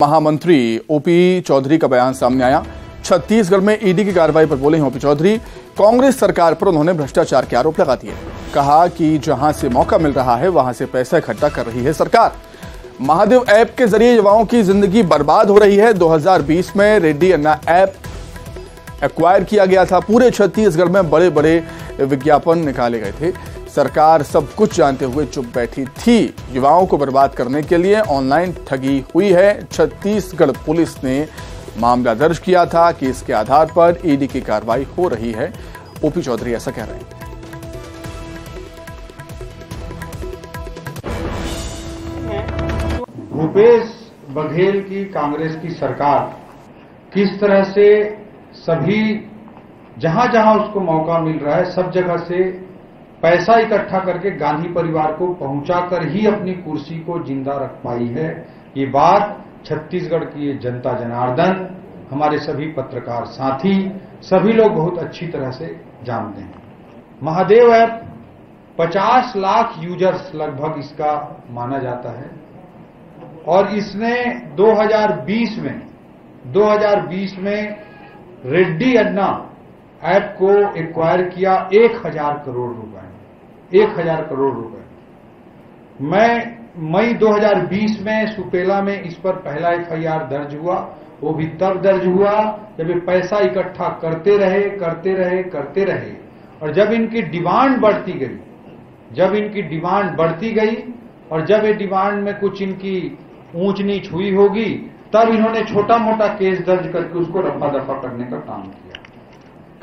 महामंत्री ओपी चौधरी का बयान सामने आया। छत्तीसगढ़ में ईडी की कार्रवाई पर बोले हैं ओपी चौधरी। कांग्रेस सरकार पर उन्होंने भ्रष्टाचार के आरोप लगा दिए। कहा कि जहां से मौका मिल रहा है वहां से पैसा इकट्ठा कर रही है सरकार। महादेव ऐप के जरिए युवाओं की जिंदगी बर्बाद हो रही है। 2020 में रेड्डी अन्ना ऐप एक्वायर किया गया था। पूरे छत्तीसगढ़ में बड़े बड़े विज्ञापन निकाले गए थे। सरकार सब कुछ जानते हुए चुप बैठी थी। युवाओं को बर्बाद करने के लिए ऑनलाइन ठगी हुई है। छत्तीसगढ़ पुलिस ने मामला दर्ज किया था कि इसके आधार पर ईडी की कार्रवाई हो रही है। ओपी चौधरी ऐसा कह रहे हैं। भूपेश बघेल की कांग्रेस की सरकार किस तरह से सभी जहां जहां उसको मौका मिल रहा है सब जगह से पैसा इकट्ठा करके गांधी परिवार को पहुंचाकर ही अपनी कुर्सी को जिंदा रख पाई है। ये बात छत्तीसगढ़ की जनता जनार्दन, हमारे सभी पत्रकार साथी, सभी लोग बहुत अच्छी तरह से जानते हैं। महादेव ऐप 50 लाख यूजर्स लगभग इसका माना जाता है और इसने 2020 में रेड्डी अन्ना ऐप को एक्वायर किया 1000 करोड़ रुपए। 1000 करोड़ रुपए। मैं मई 2020 में सुपेला में इस पर पहला FIR दर्ज हुआ। वो भी तब दर्ज हुआ जब ये पैसा इकट्ठा करते रहे और जब इनकी डिमांड बढ़ती गई और जब ये डिमांड में कुछ इनकी ऊंच नीच हुई होगी तब इन्होंने छोटा मोटा केस दर्ज करके उसको रफा दफा करने का काम किया।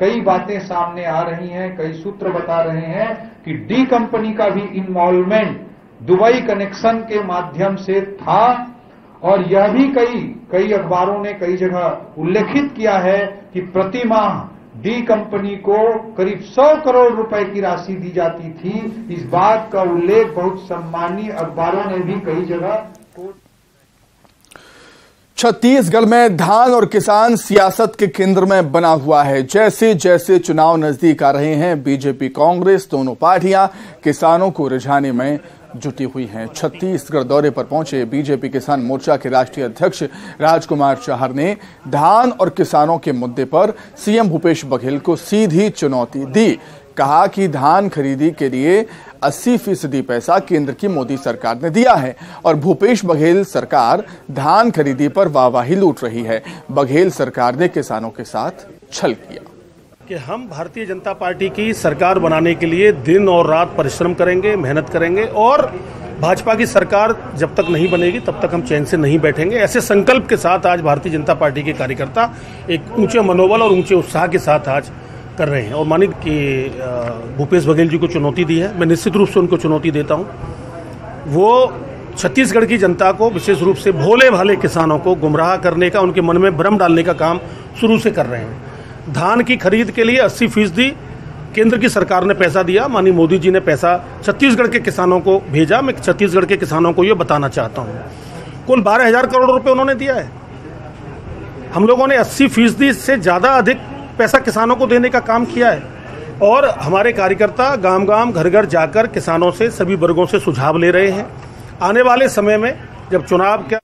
कई बातें सामने आ रही हैं, कई सूत्र बता रहे हैं कि डी कंपनी का भी इन्वॉल्वमेंट दुबई कनेक्शन के माध्यम से था और यह भी कई अखबारों ने कई जगह उल्लेखित किया है कि प्रति माह डी कंपनी को करीब 100 करोड़ रुपए की राशि दी जाती थी। इस बात का उल्लेख बहुत सम्मानीय अखबारों ने भी कई जगह। छत्तीसगढ़ में धान और किसान सियासत के केंद्र में बना हुआ है। जैसे जैसे चुनाव नजदीक आ रहे हैं, बीजेपी कांग्रेस दोनों पार्टियां किसानों को रिझाने में जुटी हुई हैं। छत्तीसगढ़ दौरे पर पहुंचे बीजेपी किसान मोर्चा के राष्ट्रीय अध्यक्ष राजकुमार चाहर ने धान और किसानों के मुद्दे पर सीएम भूपेश बघेल को सीधी चुनौती दी। कहा कि धान खरीदी के लिए 80% पैसा केंद्र की मोदी सरकार ने दिया है और भूपेश बघेल सरकार धान खरीदी पर वाहवाही लूट रही है। बघेल सरकार ने किसानों के साथ छल किया कि हम भारतीय जनता पार्टी की सरकार बनाने के लिए दिन और रात परिश्रम करेंगे, मेहनत करेंगे और भाजपा की सरकार जब तक नहीं बनेगी तब तक हम चैन से नहीं बैठेंगे। ऐसे संकल्प के साथ आज भारतीय जनता पार्टी के कार्यकर्ता एक ऊंचे मनोबल और ऊंचे उत्साह के साथ आज कर रहे हैं और मानिए कि भूपेश बघेल जी को चुनौती दी है। मैं निश्चित रूप से उनको चुनौती देता हूं। वो छत्तीसगढ़ की जनता को, विशेष रूप से भोले भाले किसानों को गुमराह करने का, उनके मन में भ्रम डालने का काम शुरू से कर रहे हैं। धान की खरीद के लिए 80% केंद्र की सरकार ने पैसा दिया। माननीय मोदी जी ने पैसा छत्तीसगढ़ के किसानों को भेजा। मैं छत्तीसगढ़ के किसानों को ये बताना चाहता हूँ, कुल 12,000 करोड़ रुपए उन्होंने दिया है। हम लोगों ने 80% से ज़्यादा अधिक पैसा किसानों को देने का काम किया है और हमारे कार्यकर्ता गांव गांव घर घर जाकर किसानों से, सभी वर्गों से सुझाव ले रहे हैं। आने वाले समय में जब चुनाव का